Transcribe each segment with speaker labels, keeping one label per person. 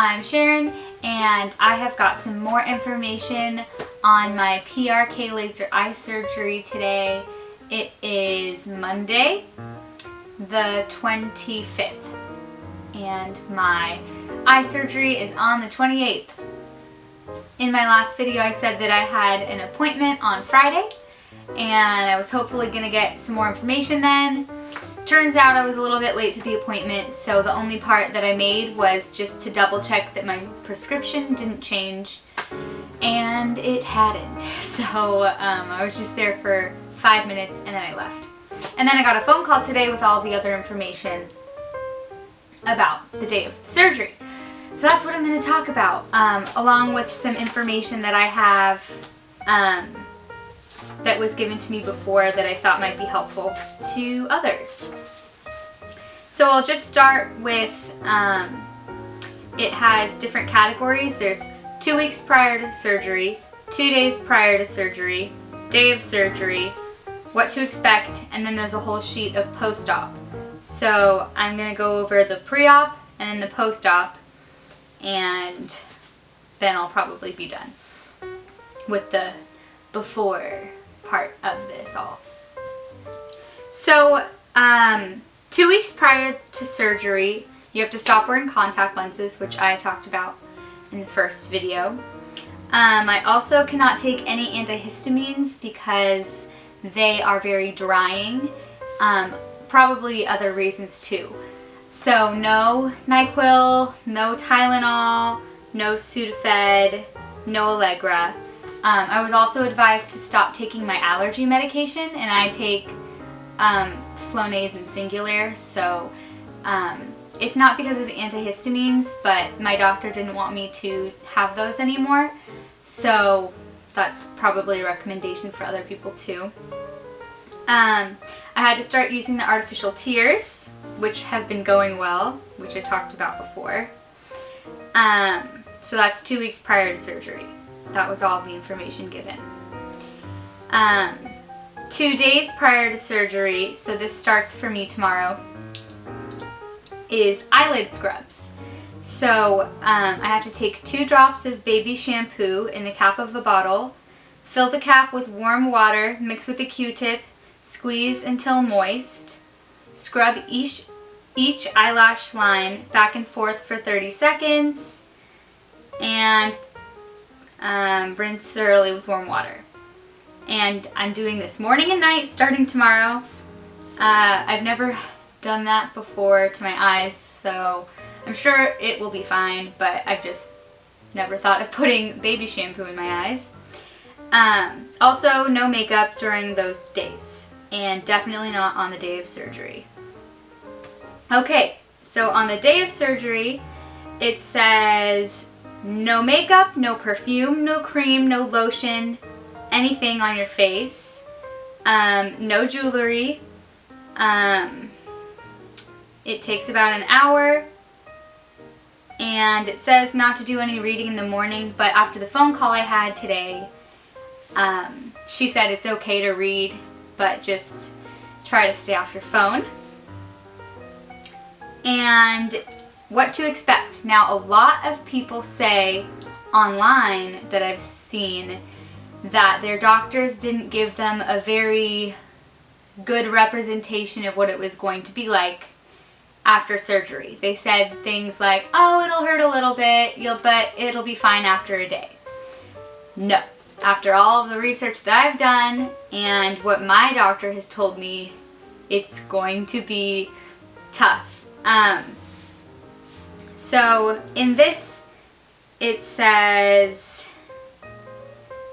Speaker 1: I'm Sharon, and I have got some more information on my PRK Laser Eye Surgery today. It is Monday, the 25th, and my eye surgery is on the 28th. In my last video I said that I had an appointment on Friday, and I was hopefully going to get some more information then. Turns out I was a little bit late to the appointment, so the only part that I made was just to double check that my prescription didn't change, and it hadn't. So I was just there for 5 minutes and then I left. And then I got a phone call today with all the other information about the day of the surgery. So that's what I'm going to talk about, along with some information that I have that was given to me before that I thought might be helpful to others. So I'll just start with, it has different categories. There's 2 weeks prior to surgery, 2 days prior to surgery, day of surgery, what to expect, and then there's a whole sheet of post-op. So I'm going to go over the pre-op and then the post-op, and then I'll probably be done with the before part of this all. So 2 weeks prior to surgery, you have to stop wearing contact lenses, which I talked about in the first video. I also cannot take any antihistamines because they are very drying. Probably other reasons too. So no NyQuil, no Tylenol, no Sudafed, no Allegra. I was also advised to stop taking my allergy medication, and I take Flonase and Singulair, so it's not because of antihistamines, but my doctor didn't want me to have those anymore, so that's probably a recommendation for other people too. I had to start using the artificial tears, which have been going well, which I talked about before. So that's 2 weeks prior to surgery. That was all the information given. 2 days prior to surgery, so this starts for me tomorrow, is eyelid scrubs. So I have to take 2 drops of baby shampoo in the cap of a bottle, fill the cap with warm water, mix with a Q-tip, squeeze until moist, scrub each eyelash line back and forth for 30 seconds, and rinse thoroughly with warm water. And I'm doing this morning and night starting tomorrow. I've never done that before to my eyes, so I'm sure it will be fine, but I've just never thought of putting baby shampoo in my eyes. Also, no makeup during those days, and definitely not on the day of surgery. Okay, so on the day of surgery, it says no makeup, no perfume, no cream, no lotion, anything on your face, no jewelry. It takes about an hour, and it says not to do any reading in the morning, but after the phone call I had today, she said it's okay to read, but just try to stay off your phone. And what to expect. Now, a lot of people say online that I've seen that their doctors didn't give them a very good representation of what it was going to be like after surgery. They said things like, oh, it'll hurt a little bit, but it'll be fine after a day. No. After all of the research that I've done and what my doctor has told me, it's going to be tough. So in this, it says,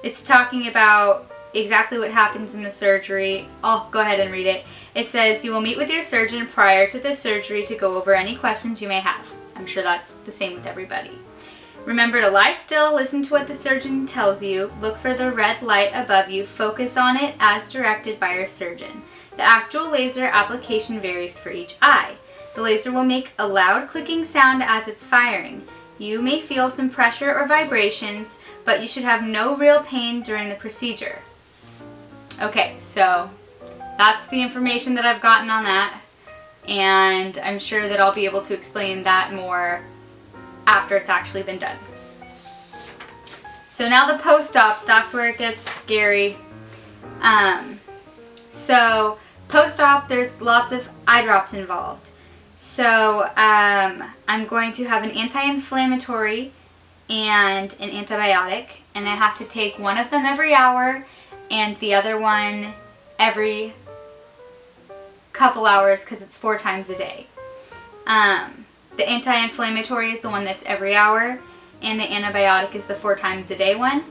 Speaker 1: it's talking about exactly what happens in the surgery. I'll go ahead and read it. It says, you will meet with your surgeon prior to the surgery to go over any questions you may have. I'm sure that's the same with everybody. Remember to lie still, listen to what the surgeon tells you, look for the red light above you, focus on it as directed by your surgeon. The actual laser application varies for each eye. The laser will make a loud clicking sound as it's firing. You may feel some pressure or vibrations, but you should have no real pain during the procedure. Okay, so that's the information that I've gotten on that, and I'm sure that I'll be able to explain that more after it's actually been done. So now the post-op, that's where it gets scary. So post-op, there's lots of eye drops involved. So I'm going to have an anti-inflammatory and an antibiotic, and I have to take one of them every hour and the other one every couple hours because it's 4 times a day. The anti-inflammatory is the one that's every hour, and the antibiotic is the 4 times a day one.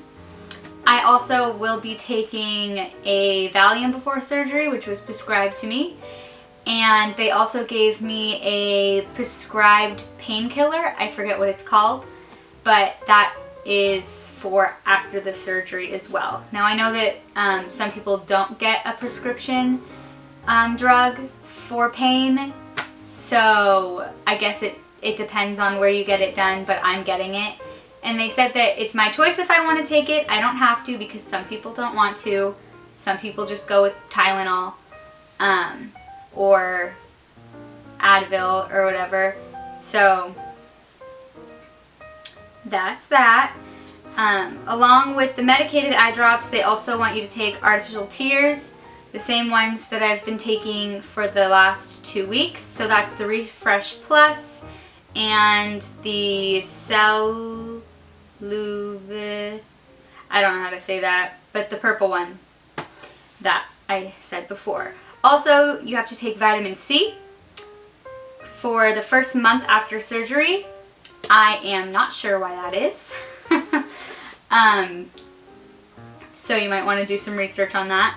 Speaker 1: I also will be taking a Valium before surgery, which was prescribed to me. And they also gave me a prescribed painkiller. I forget what it's called, but that is for after the surgery as well. Now I know that some people don't get a prescription drug for pain, so I guess it depends on where you get it done, but I'm getting it. And they said that it's my choice if I want to take it. I don't have to because some people don't want to. Some people just go with Tylenol or Advil or whatever. So that's that. Along with the medicated eye drops, they also want you to take artificial tears, the same ones that I've been taking for the last 2 weeks. So that's the Refresh Plus and the I don't know how to say that, but the purple one that I said before. Also, you have to take vitamin C for the first month after surgery. I am not sure why that is. So you might want to do some research on that.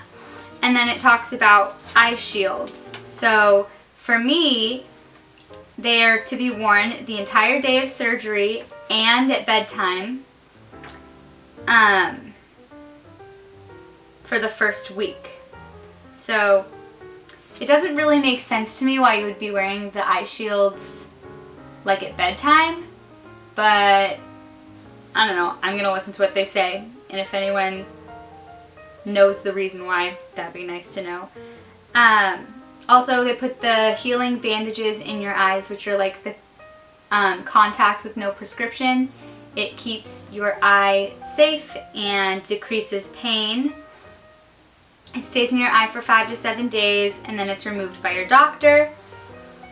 Speaker 1: And then it talks about eye shields. So for me, they're to be worn the entire day of surgery and at bedtime for the first week. So it doesn't really make sense to me why you would be wearing the eye shields like at bedtime, but I don't know. I'm gonna listen to what they say, and if anyone knows the reason why, that'd be nice to know. Also, they put the healing bandages in your eyes, which are like the contacts with no prescription. It keeps your eye safe and decreases pain. It stays in your eye for 5 to 7 days, and then it's removed by your doctor.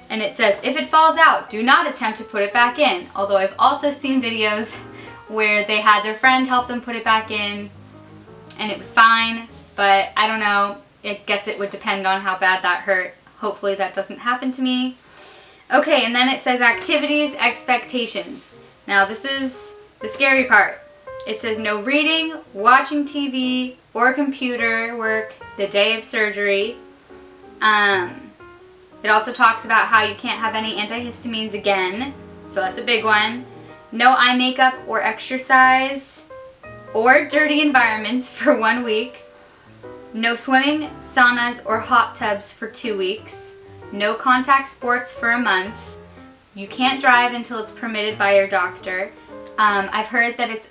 Speaker 1: And it says, if it falls out, do not attempt to put it back in. Although I've also seen videos where they had their friend help them put it back in, and it was fine. But I don't know. I guess it would depend on how bad that hurt. Hopefully that doesn't happen to me. Okay, and then it says activities, expectations. Now this is the scary part. It says no reading, watching TV, or computer work the day of surgery. It also talks about how you can't have any antihistamines again, so that's a big one. No eye makeup or exercise or dirty environments for 1 week. No swimming, saunas, or hot tubs for 2 weeks. No contact sports for a month. You can't drive until it's permitted by your doctor. I've heard that it's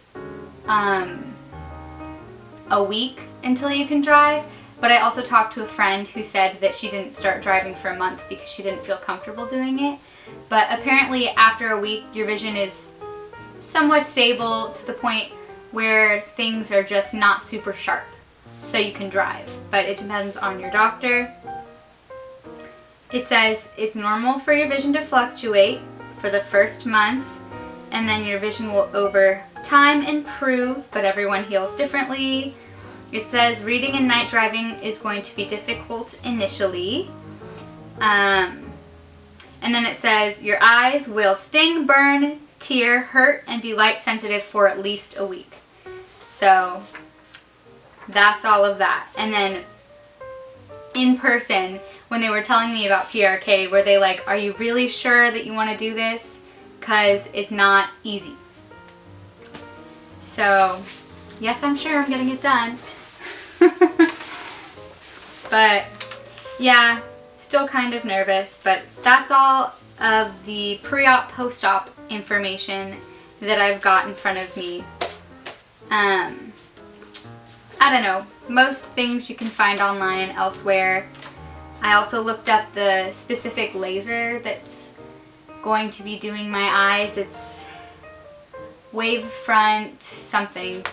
Speaker 1: a week until you can drive, but I also talked to a friend who said that she didn't start driving for a month because she didn't feel comfortable doing it. But apparently after a week, your vision is somewhat stable to the point where things are just not super sharp, so you can drive, but it depends on your doctor. It says it's normal for your vision to fluctuate for the first month, and then your vision will over time improve, but everyone heals differently. It says reading and night driving is going to be difficult initially. And then it says your eyes will sting, burn, tear, hurt, and be light sensitive for at least a week. So that's all of that. And then in person, when they were telling me about PRK, were they like, are you really sure that you want to do this? Because it's not easy. So yes, I'm sure I'm getting it done. But yeah, still kind of nervous, but that's all of the pre-op, post-op information that I've got in front of me. I don't know, most things you can find online elsewhere. I also looked up the specific laser that's going to be doing my eyes. It's wavefront something.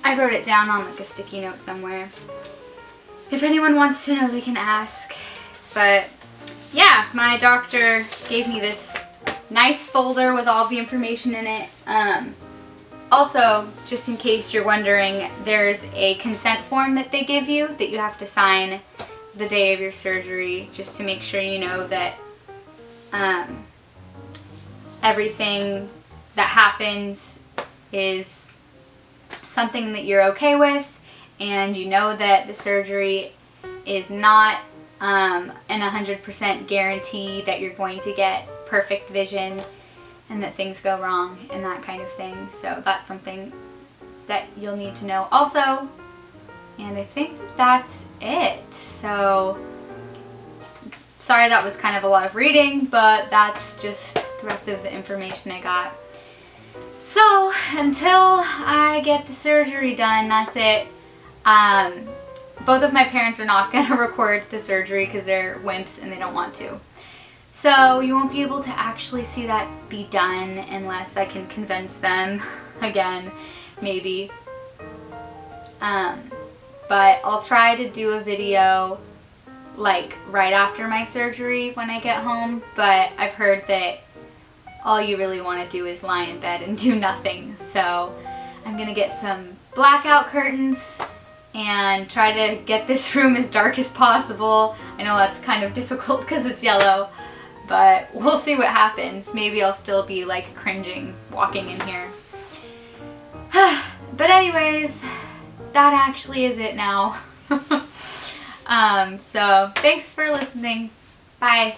Speaker 1: I wrote it down on like a sticky note somewhere. If anyone wants to know, they can ask. But yeah, my doctor gave me this nice folder with all the information in it. Also, just in case you're wondering, there's a consent form that they give you that you have to sign the day of your surgery, just to make sure you know that everything that happens is something that you're okay with, and you know that the surgery is not an 100% guarantee that you're going to get perfect vision and that things go wrong and that kind of thing. So that's something that you'll need to know also. And I think that's it. So sorry that was kind of a lot of reading, but that's just the rest of the information I got. So until I get the surgery done, that's it. Both of my parents are not going to record the surgery because they're wimps and they don't want to. So you won't be able to actually see that be done unless I can convince them again, maybe. But I'll try to do a video like right after my surgery when I get home, but I've heard that all you really want to do is lie in bed and do nothing. So I'm gonna get some blackout curtains and try to get this room as dark as possible. I know that's kind of difficult because it's yellow, but we'll see what happens. Maybe I'll still be like cringing walking in here. But anyways, that actually is it now. So thanks for listening. Bye.